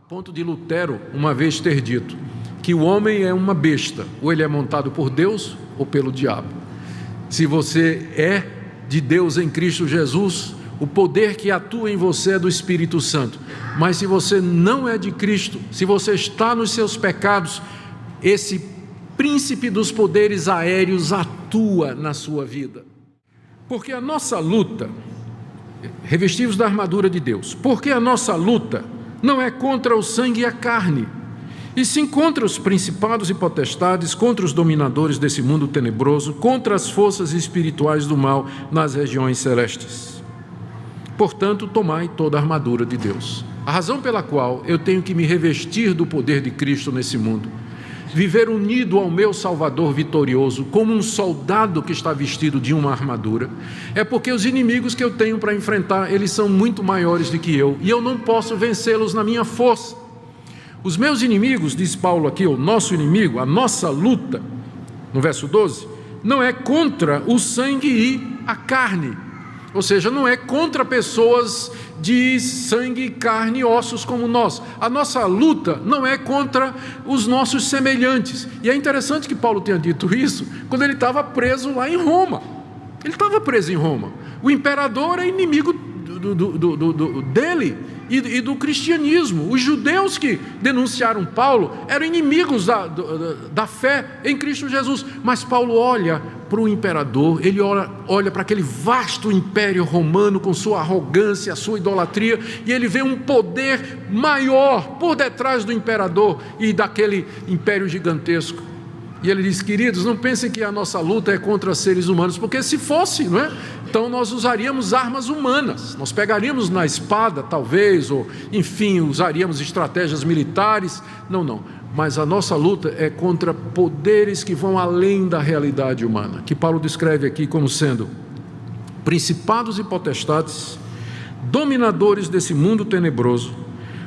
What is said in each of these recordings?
ponto de Lutero uma vez ter dito que o homem é uma besta, ou ele é montado por Deus ou pelo diabo. Se você é de Deus em Cristo Jesus, o poder que atua em você é do Espírito Santo. Mas se você não é de Cristo, se você está nos seus pecados, esse príncipe dos poderes aéreos atua na sua vida. Porque a nossa luta, revestivos da armadura de Deus, porque a nossa luta não é contra o sangue e a carne, e sim contra os principados e potestades, contra os dominadores desse mundo tenebroso, contra as forças espirituais do mal nas regiões celestes. Portanto, tomai toda a armadura de Deus. A razão pela qual eu tenho que me revestir do poder de Cristo nesse mundo, viver unido ao meu Salvador vitorioso, como um soldado que está vestido de uma armadura, é porque os inimigos que eu tenho para enfrentar, eles são muito maiores do que eu, e eu não posso vencê-los na minha força. Os meus inimigos, diz Paulo aqui, o nosso inimigo, a nossa luta, no verso 12, não é contra o sangue e a carne, ou seja, não é contra pessoas de sangue, carne e ossos como nós. A nossa luta não é contra os nossos semelhantes. E é interessante que Paulo tenha dito isso quando ele estava preso lá em Roma. Ele estava preso em Roma. O imperador é inimigo dele e do cristianismo. Os judeus que denunciaram Paulo eram inimigos da fé em Cristo Jesus. Mas Paulo olha para o imperador, ele olha para aquele vasto império romano com sua arrogância, sua idolatria, e ele vê um poder maior por detrás do imperador e daquele império gigantesco. E ele diz: queridos, não pensem que a nossa luta é contra seres humanos, porque se fosse, não é? Então nós usaríamos armas humanas, nós pegaríamos na espada, talvez, ou enfim, usaríamos estratégias militares. Não. Mas a nossa luta é contra poderes que vão além da realidade humana, que Paulo descreve aqui como sendo principados e potestades, dominadores desse mundo tenebroso,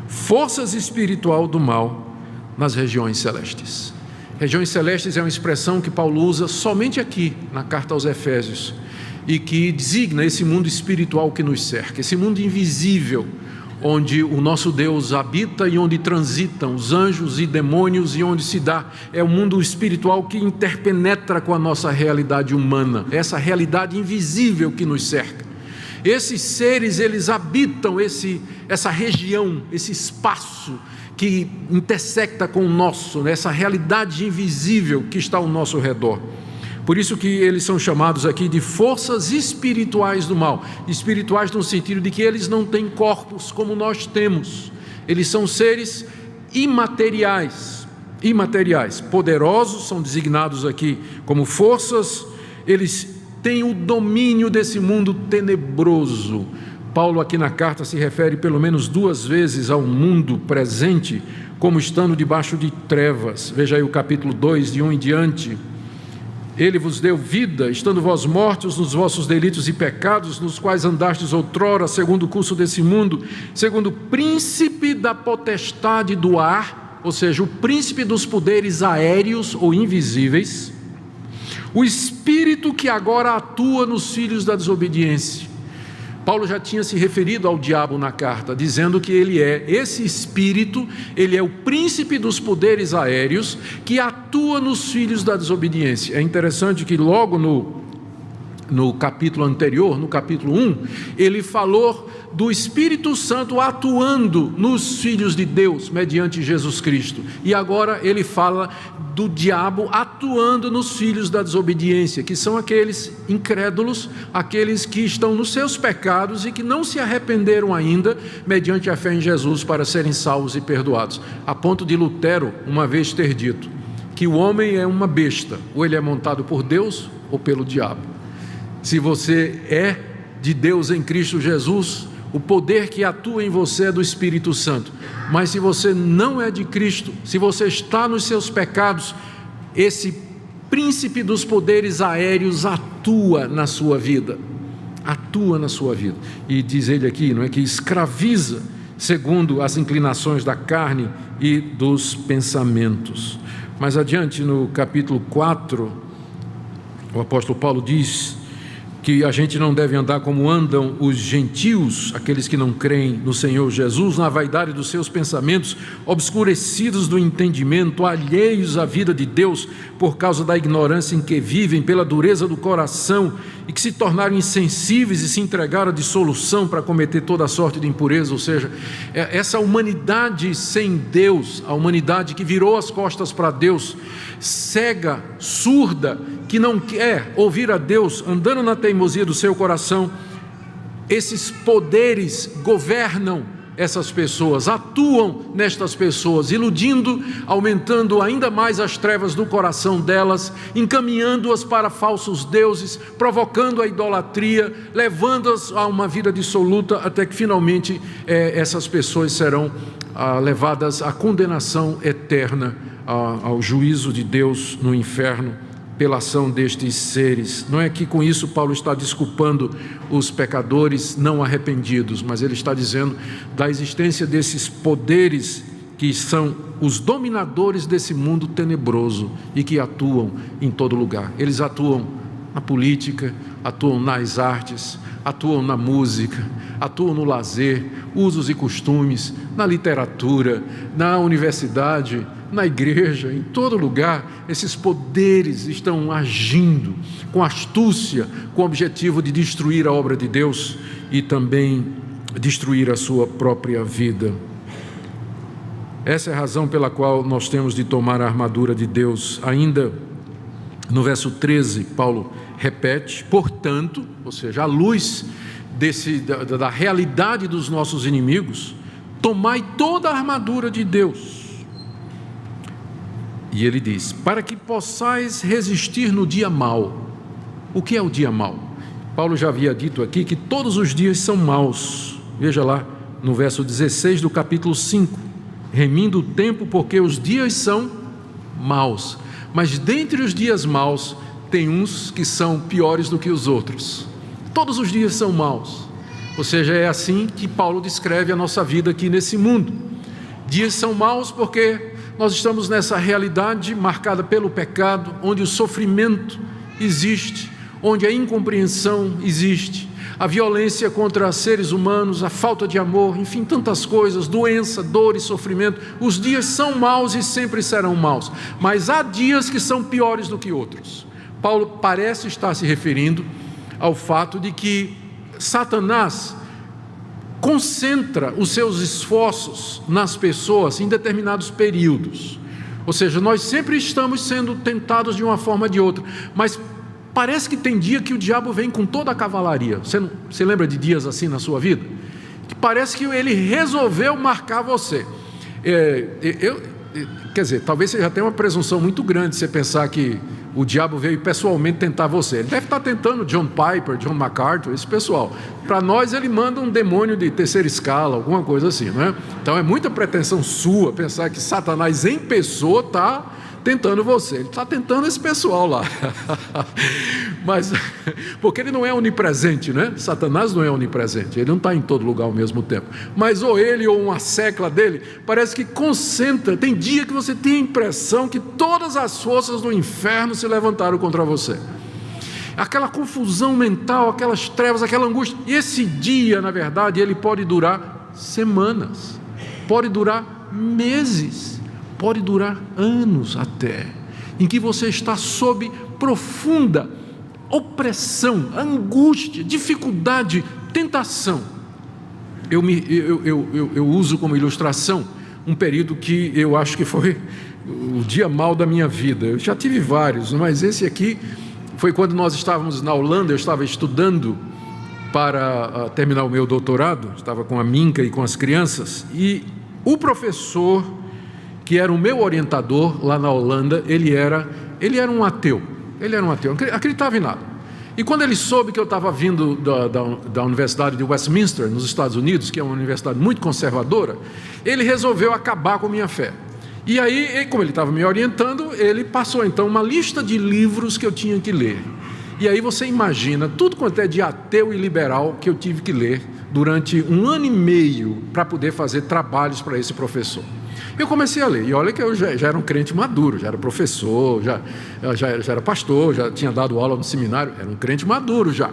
forças espiritual do mal nas regiões celestes. Regiões celestes é uma expressão que Paulo usa somente aqui na carta aos Efésios, e que designa esse mundo espiritual que nos cerca, esse mundo invisível, onde o nosso Deus habita e onde transitam os anjos e demônios, e onde se dá, é o mundo espiritual que interpenetra com a nossa realidade humana, essa realidade invisível que nos cerca. Esses seres, eles habitam essa região, esse espaço que intersecta com o nosso, essa realidade invisível que está ao nosso redor. Por isso que eles são chamados aqui de forças espirituais do mal. Espirituais no sentido de que eles não têm corpos como nós temos. Eles são seres imateriais. Poderosos, são designados aqui como forças. Eles têm o domínio desse mundo tenebroso. Paulo aqui na carta se refere pelo menos 2 vezes ao mundo presente como estando debaixo de trevas. Veja aí o capítulo 2, de 1 em diante. Ele vos deu vida, estando vós mortos nos vossos delitos e pecados, nos quais andastes outrora, segundo o curso desse mundo, segundo o príncipe da potestade do ar, ou seja, o príncipe dos poderes aéreos ou invisíveis, o espírito que agora atua nos filhos da desobediência. Paulo já tinha se referido ao diabo na carta, dizendo que ele é esse espírito, ele é o príncipe dos poderes aéreos que atua nos filhos da desobediência. É interessante que logo no capítulo anterior, no capítulo 1, ele falou do Espírito Santo atuando nos filhos de Deus, mediante Jesus Cristo. E agora ele fala do diabo atuando nos filhos da desobediência, que são aqueles incrédulos, aqueles que estão nos seus pecados e que não se arrependeram ainda, mediante a fé em Jesus, para serem salvos e perdoados. A ponto de Lutero uma vez ter dito que o homem é uma besta, ou ele é montado por Deus ou pelo diabo. Se você é de Deus em Cristo Jesus, o poder que atua em você é do Espírito Santo. Mas se você não é de Cristo, se você está nos seus pecados, esse príncipe dos poderes aéreos atua na sua vida. E diz ele aqui, não é, que escraviza segundo as inclinações da carne e dos pensamentos. Mais adiante, no capítulo 4, o apóstolo Paulo diz: que a gente não deve andar como andam os gentios, aqueles que não creem no Senhor Jesus, na vaidade dos seus pensamentos, obscurecidos do entendimento, alheios à vida de Deus por causa da ignorância em que vivem, pela dureza do coração, e que se tornaram insensíveis e se entregaram à dissolução para cometer toda a sorte de impureza. Ou seja, essa humanidade sem Deus, a humanidade que virou as costas para Deus, cega, surda, que não quer ouvir a Deus, andando na teimosia do seu coração, esses poderes governam essas pessoas, atuam nestas pessoas, iludindo, aumentando ainda mais as trevas do coração delas, encaminhando-as para falsos deuses, provocando a idolatria, levando-as a uma vida dissoluta, até que finalmente essas pessoas serão levadas à condenação eterna, ao juízo de Deus no inferno, pela ação destes seres. Não é que com isso Paulo está desculpando os pecadores não arrependidos, mas ele está dizendo da existência desses poderes que são os dominadores desse mundo tenebroso e que atuam em todo lugar. Eles atuam na política, atuam nas artes, atuam na música, atuam no lazer, usos e costumes, na literatura, na universidade, na igreja, em todo lugar. Esses poderes estão agindo com astúcia, com o objetivo de destruir a obra de Deus e também destruir a sua própria vida. Essa é a razão pela qual nós temos de tomar a armadura de Deus. Ainda no verso 13, Paulo repete: portanto, ou seja, à luz da realidade dos nossos inimigos, tomai toda a armadura de Deus. E ele diz: para que possais resistir no dia mau. O que é o dia mau? Paulo já havia dito aqui que todos os dias são maus. Veja lá no verso 16 do capítulo 5: remindo o tempo, porque os dias são maus. Mas dentre os dias maus, tem uns que são piores do que os outros. Todos os dias são maus. Ou seja, é assim que Paulo descreve a nossa vida aqui nesse mundo. Dias são maus porque nós estamos nessa realidade marcada pelo pecado, onde o sofrimento existe, onde a incompreensão existe, a violência contra seres humanos, a falta de amor, enfim, tantas coisas, doença, dor e sofrimento. Os dias são maus e sempre serão maus, mas há dias que são piores do que outros. Paulo parece estar se referindo ao fato de que Satanás concentra os seus esforços nas pessoas em determinados períodos. Ou seja, nós sempre estamos sendo tentados de uma forma ou de outra, mas parece que tem dia que o diabo vem com toda a cavalaria. Você lembra de dias assim na sua vida? Que parece que ele resolveu marcar você. Quer dizer, talvez você já tenha uma presunção muito grande você pensar que o diabo veio pessoalmente tentar você. Ele deve estar tentando John Piper, John MacArthur, esse pessoal. Para nós ele manda um demônio de terceira escala, alguma coisa assim, não é? Então é muita pretensão sua pensar que Satanás em pessoa está tentando você. Ele está tentando esse pessoal lá. Mas, porque ele não é onipresente, né? Satanás não é onipresente, ele não está em todo lugar ao mesmo tempo. Mas ou ele ou uma secla dele, parece que concentra. Tem dia que você tem a impressão que todas as forças do inferno se levantaram contra você. Aquela confusão mental, aquelas trevas, aquela angústia. E esse dia, na verdade, ele pode durar semanas, pode durar meses, pode durar anos até, em que você está sob profunda opressão, angústia, dificuldade, tentação. Eu uso como ilustração um período que eu acho que foi o dia mau da minha vida. Eu já tive vários, mas esse aqui foi quando nós estávamos na Holanda. Eu estava estudando para terminar o meu doutorado, estava com a Minka e com as crianças, e o professor que era o meu orientador lá na Holanda, ele era um ateu. Ele era um ateu, não acreditava em nada. E quando ele soube que eu estava vindo da Universidade de Westminster, nos Estados Unidos, que é uma universidade muito conservadora, ele resolveu acabar com a minha fé. E aí, como ele estava me orientando, ele passou então uma lista de livros que eu tinha que ler. E aí você imagina tudo quanto é de ateu e liberal que eu tive que ler durante 1 ano e meio para poder fazer trabalhos para esse professor. Eu comecei a ler, e olha que eu já era um crente maduro, já era professor, já era pastor, já tinha dado aula no seminário, era um crente maduro já.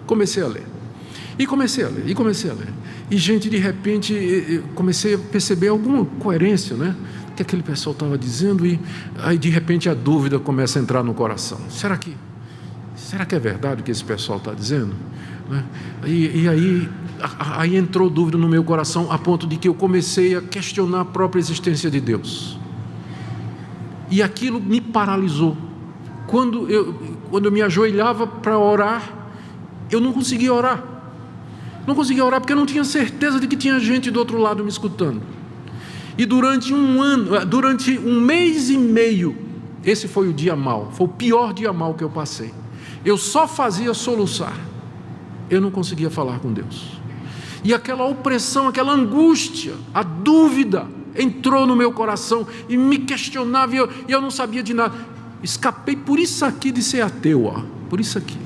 Comecei a ler. E comecei a ler. E, gente, de repente, eu comecei a perceber alguma coerência, né? Que aquele pessoal estava dizendo, e aí, de repente, a dúvida começa a entrar no coração. Será que é verdade o que esse pessoal está dizendo? Né? E aí entrou dúvida no meu coração, a ponto de que eu comecei a questionar a própria existência de Deus. E aquilo me paralisou. Quando eu me ajoelhava para orar, eu não conseguia orar. Não conseguia orar porque eu não tinha certeza de que tinha gente do outro lado me escutando. E durante um mês e meio, esse foi o dia mau, foi o pior dia mau que eu passei. Eu só fazia soluçar. Eu não conseguia falar com Deus. E aquela opressão, aquela angústia, a dúvida entrou no meu coração e me questionava, e eu não sabia de nada. Escapei por isso aqui de ser ateu, por isso aqui.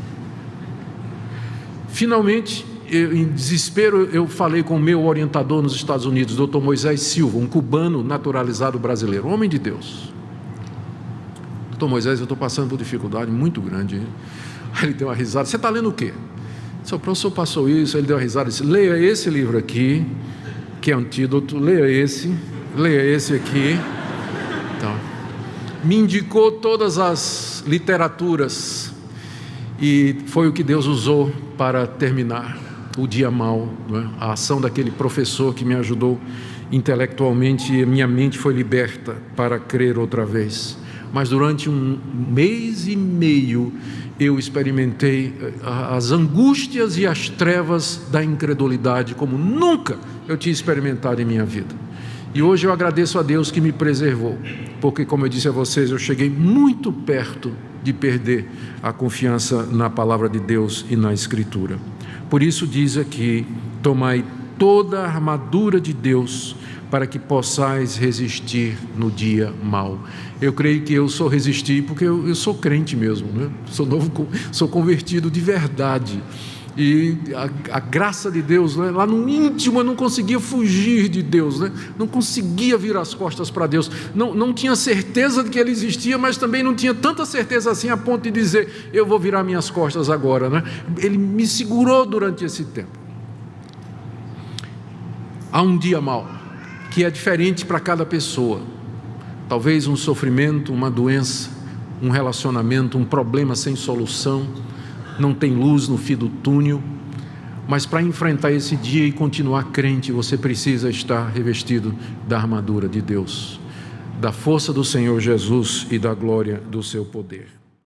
Finalmente, em desespero, eu falei com o meu orientador nos Estados Unidos, Dr. Moisés Silva, um cubano naturalizado brasileiro, um homem de Deus. Dr. Moisés, eu estou passando por dificuldade muito grande. Hein? Aí ele deu uma risada. Você está lendo o quê? O professor passou isso, ele deu uma risada e disse: leia esse livro aqui, que é antídoto, leia esse aqui. Então, me indicou todas as literaturas, e foi o que Deus usou para terminar o dia mau, né? A ação daquele professor que me ajudou intelectualmente, e minha mente foi liberta para crer outra vez. Mas durante um mês e meio eu experimentei as angústias e as trevas da incredulidade como nunca eu tinha experimentado em minha vida. E hoje eu agradeço a Deus que me preservou, porque, como eu disse a vocês, eu cheguei muito perto de perder a confiança na palavra de Deus e na Escritura. Por isso diz aqui: tomai toda a armadura de Deus, para que possais resistir no dia mau. Eu creio que eu sou resistir porque eu sou crente mesmo, né? Sou convertido de verdade. E a graça de Deus, né? Lá no íntimo eu não conseguia fugir de Deus, né? Não conseguia virar as costas para Deus. Não tinha certeza de que Ele existia, mas também não tinha tanta certeza assim a ponto de dizer: eu vou virar minhas costas agora, né? Ele me segurou durante esse tempo. Há um dia mau que é diferente para cada pessoa. Talvez um sofrimento, uma doença, um relacionamento, um problema sem solução, não tem luz no fim do túnel. Mas para enfrentar esse dia e continuar crente, você precisa estar revestido da armadura de Deus, da força do Senhor Jesus e da glória do seu poder.